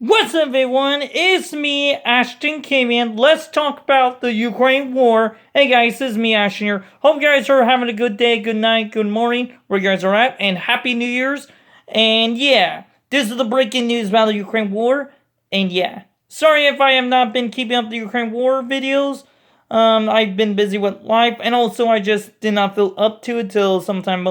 What's up, everyone? It's me, Ashton Kamian. Let's talk about the Ukraine war. Hey guys, it's me, Ashton here. Hope you guys are having a good day, good night, good morning, where you guys are at, and Happy New Year's. And yeah, this is the breaking news about the Ukraine war. And yeah, sorry if I have not been keeping up the Ukraine war videos. I've been busy with life, and also I just did not feel up to it till sometime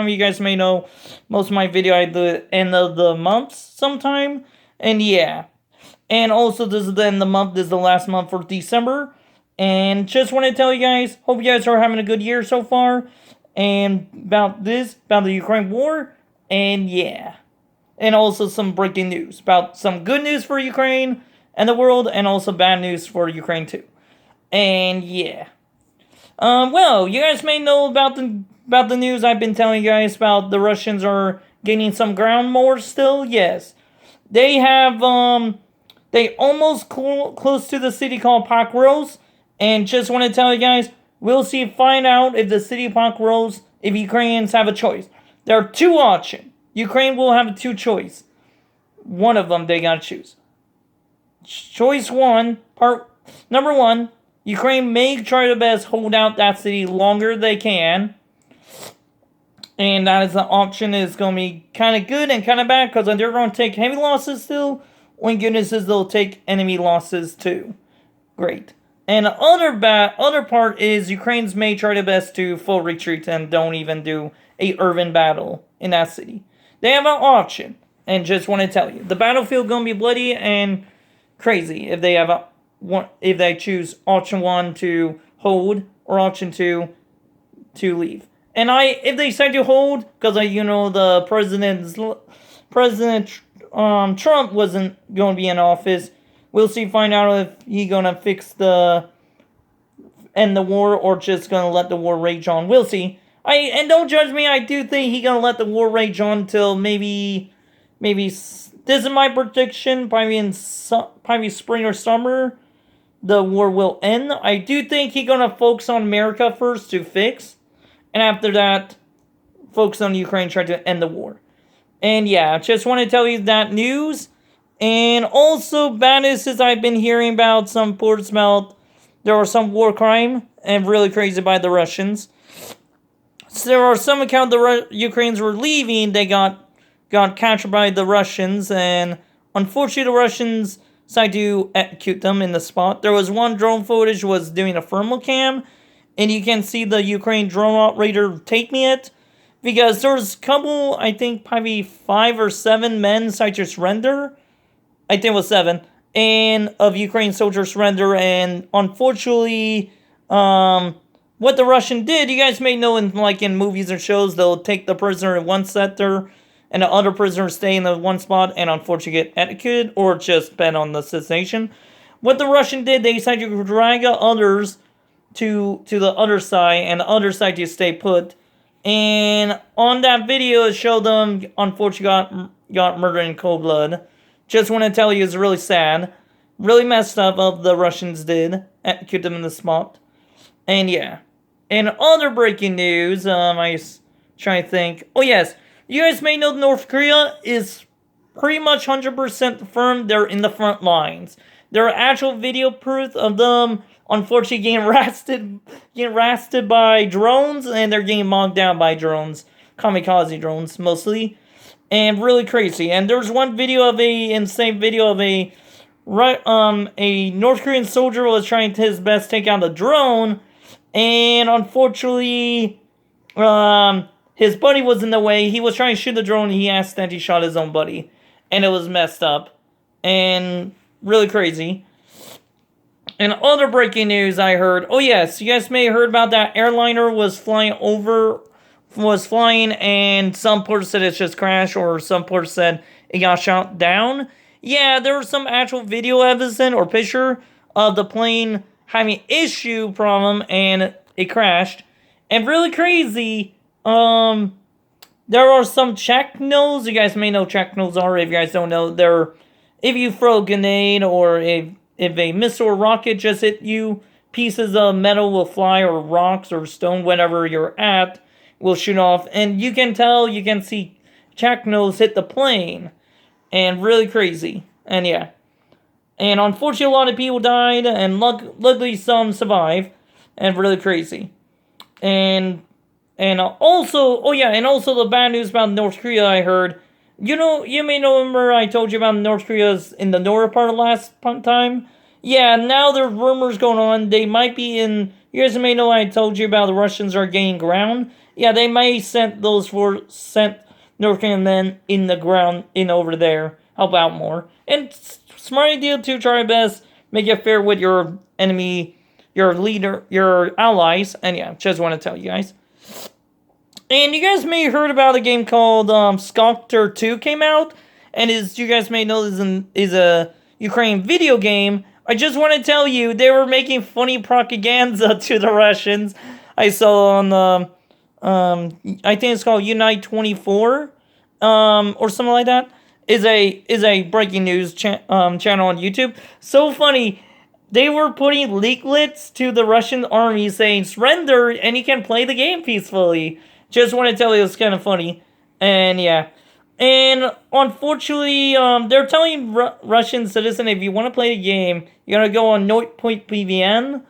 you guys may know most of my video I do at the end of the month sometime. And yeah. And also this is the end of the month. This is the last month for December. And just want to tell you guys, hope you guys are having a good year so far. And about the Ukraine war. And yeah. And also some breaking news about some good news for Ukraine and the world, and also bad news for Ukraine too. And yeah. Well, you guys may know about the news I've been telling you guys about. The Russians are gaining some ground more still. Yes. They have, they almost close to the city called Pakros. And just want to tell you guys, we'll find out if the city of Pakros, if Ukrainians have a choice. There are two options. Ukraine will have two choice. One of them they gotta choose. Choice one, number one, Ukraine may try their best hold out that city longer they can. And that is the option is going to be kind of good and kind of bad, because they're going to take heavy losses still. When goodness is they'll take enemy losses too. Great. And the other part is Ukraine's may try their best to full retreat and don't even do a urban battle in that city. They have an option, and just want to tell you, the battlefield going to be bloody and crazy if they choose option 1 to hold or option 2 to leave. And if they decide to hold, because the President Trump wasn't going to be in office, we'll find out if he's going to end the war, or just going to let the war rage on. We'll see. And don't judge me, I do think he's going to let the war rage on until maybe, this is my prediction, probably spring or summer, the war will end. I do think he's going to focus on America first to fix. And after that, focus on Ukraine, trying to end the war. And yeah, just want to tell you that news. And also, bad news is I've been hearing about some reports about there was some war crime and really crazy by the Russians. So there are some accounts the Ukrainians were leaving, they got captured by the Russians, and unfortunately the Russians decided to execute them in the spot. There was one drone footage was doing a thermal cam, and you can see the Ukraine drone operator taking it, because there was a couple, I think probably 5 or 7 men decided to surrender. I think it was 7, and of Ukraine soldiers surrender. And unfortunately, what the Russian did, you guys may know in movies or shows, they'll take the prisoner in one sector, and the other prisoner stay in the one spot, and unfortunately get executed, or just bet on the cessation. What the Russian did, they decided to drag others to the other side, and the other side to stay put. And on that video, it showed them unfortunately got murdered in cold blood. Just want to tell you, it's really sad, really messed up of the Russians did execute them in the spot. And yeah, and other breaking news, I was trying to think. Oh yes, you guys may know North Korea is pretty much 100% firm they're in the front lines. There are actual video proof of them unfortunately getting rasted by drones, and they're getting mocked down by drones, kamikaze drones mostly, and really crazy. And there's one video of a North Korean soldier was trying his best to take out a drone, and unfortunately, his buddy was in the way. He was trying to shoot the drone, and he accidentally shot his own buddy, and it was messed up and really crazy. And other breaking news I heard, oh yes, you guys may have heard about that airliner was flying, and some reports said it's just crashed, or some reports said it got shot down. Yeah, there was some actual video evidence or picture of the plane having issue problem, and it crashed. And really crazy, there are some check nose. You guys may know what check nose are. If you guys don't know, if you throw a grenade, or if a missile or rocket just hit you, pieces of metal will fly, or rocks or stone, whatever you're at, will shoot off. And you can see check nose hit the plane. And really crazy. And yeah. And unfortunately, a lot of people died, and luckily some survived. And really crazy. And also, oh yeah, and also the bad news about North Korea I heard. You may remember I told you about North Korea's in the north part of last time. Yeah, now there's rumors going on. They might be in. You guys may know I told you about the Russians are gaining ground. Yeah, they may sent North Korean men in the ground in over there. Help out more. And smart idea to try best make it fair with your enemy, your leader, your allies. And yeah, just want to tell you guys. And you guys may have heard about a game called Stalker 2 came out. And as you guys may know, is a Ukrainian video game. I just want to tell you, they were making funny propaganda to the Russians. I saw on the, I think it's called Unite 24, or something like that. Is a breaking news channel on YouTube. So funny. They were putting leaflets to the Russian army saying, surrender, and you can play the game peacefully. Just want to tell you, it's kind of funny. And yeah. And unfortunately, they're telling Russian citizens, if you want to play the game, you gotta go on Noit.pvn.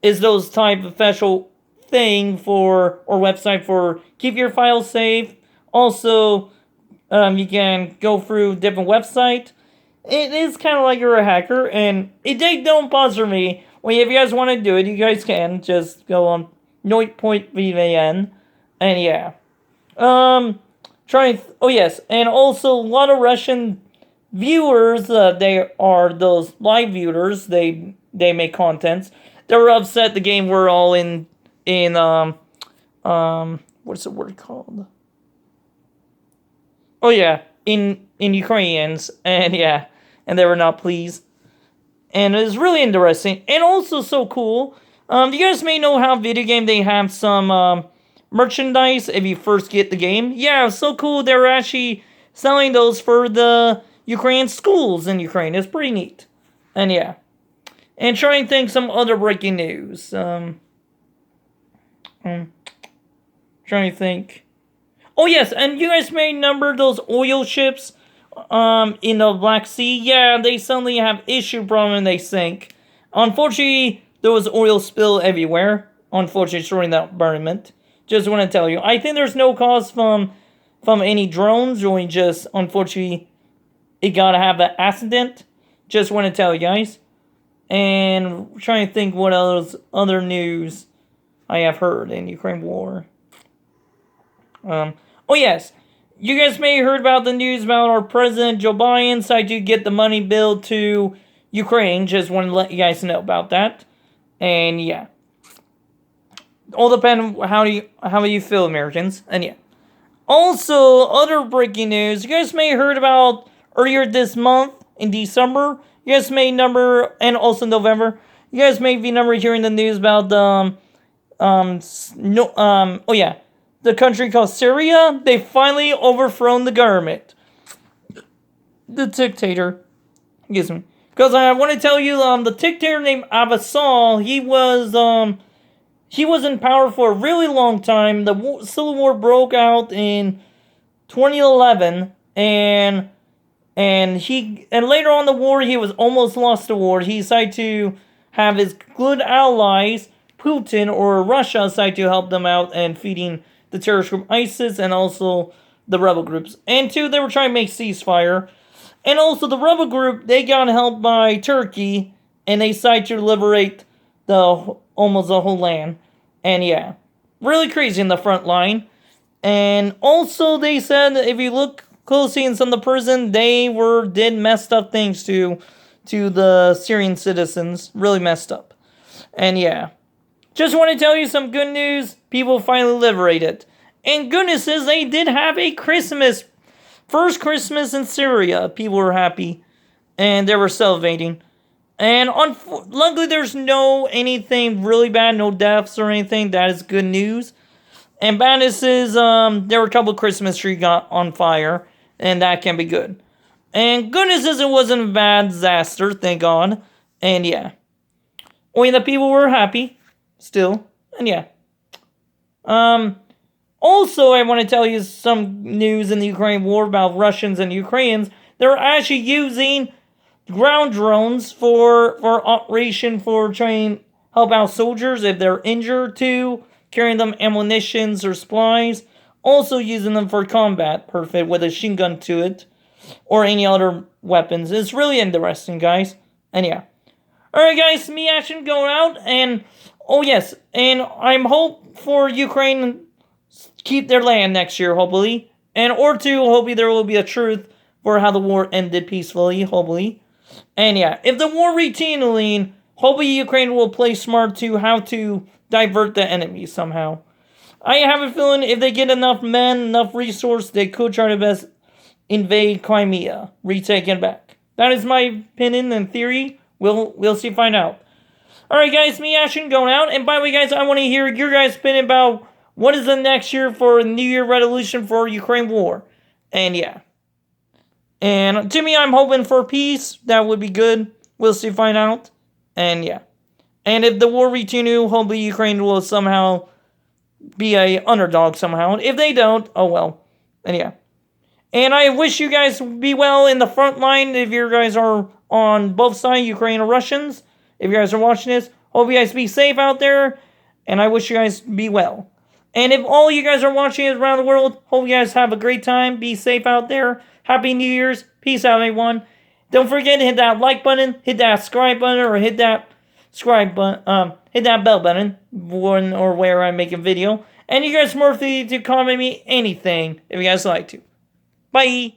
Is those type of special thing for, or website for, keep your files safe. Also, you can go through different website. It is kind of like you're a hacker, and they don't bother me. Well, if you guys want to do it, you guys can. Just go on Noit.pvn. And yeah. Oh yes, and also a lot of Russian viewers, they are those live viewers, they make contents. They were upset the game were all in what's the word called? Oh yeah, in Ukrainians, and yeah, and they were not pleased. And it was really interesting, and also so cool. You guys may know how video game they have some merchandise if you first get the game. Yeah, so cool. They're actually selling those for the Ukrainian schools in Ukraine. It's pretty neat. And yeah. And trying to think some other breaking news. Trying to think. Oh yes, and you guys may remember those oil ships in the Black Sea. Yeah, they suddenly have issue problem and they sink. Unfortunately, there was oil spill everywhere. Unfortunately, during that environment. Just want to tell you, I think there's no cause from any drones, or just, unfortunately, it gotta have an accident. Just want to tell you guys. And trying to think what else, other news I have heard in Ukraine war. Oh yes, you guys may have heard about the news about our President Joe Biden decided to get the money bill to Ukraine. Just want to let you guys know about that. And yeah. All depend on how you feel, Americans. And yeah. Also, other breaking news. You guys may have heard about earlier this month, in December. You guys may number, and also November. You guys may be hearing the news about the, oh yeah. The country called Syria. They finally overthrown the government. The dictator. Excuse me. Because I want to tell you, the dictator named Abbasal, he was in power for a really long time. The Civil War broke out in 2011, and later on in the war, he was almost lost the war. He decided to have his good allies, Putin or Russia, decide to help them out and feeding the terrorist group ISIS and also the rebel groups. And two, they were trying to make ceasefire. And also the rebel group, they got helped by Turkey, and they decided to liberate almost the whole land. And yeah, really crazy in the front line. And also they said if you look closely in some of the prison, they did messed up things to the Syrian citizens. Really messed up. And yeah. Just want to tell you some good news. People finally liberated. And goodness is they did have a Christmas. First Christmas in Syria. People were happy. And they were celebrating. And luckily there's no anything really bad. No deaths or anything. That is good news. And badness is there were a couple of Christmas trees got on fire. And that can be good. And goodness is it wasn't a bad disaster. Thank God. And yeah. Only the people were happy. Still. And yeah. Also, I want to tell you some news in the Ukraine war about Russians and Ukrainians. They're actually using ground drones for operation for trying to help out soldiers if they're injured too, carrying them ammunitions or supplies, also using them for combat, perfect, with a machine gun to it, or any other weapons. It's really interesting, guys. And yeah. Alright, guys, me Ashton going out, and oh yes, and I'm hope for Ukraine keep their land next year, hopefully. And or two, hopefully there will be a truth for how the war ended peacefully, hopefully. And yeah, if the war routinely, hopefully Ukraine will play smart to how to divert the enemy somehow. I have a feeling if they get enough men, enough resource, they could try to best invade Crimea, retake it back. That is my opinion and theory. We'll see, find out. Alright guys, me Ashton going out. And by the way guys, I want to hear your guys' opinion about what is the next year for New Year resolution for Ukraine war. And yeah. And to me, I'm hoping for peace. That would be good. We'll see, find out. And yeah. And if the war continue, hopefully Ukraine will somehow be a underdog somehow. If they don't, oh well. And yeah. And I wish you guys be well in the front line if you guys are on both sides, Ukraine or Russians. If you guys are watching this, hope you guys be safe out there. And I wish you guys be well. And if all you guys are watching it around the world, hope you guys have a great time. Be safe out there. Happy New Year's. Peace out, everyone. Don't forget to hit that like button, hit that subscribe button, or hit that hit that bell button when or where I make a video. And you guys more free to comment me anything if you guys like to. Bye.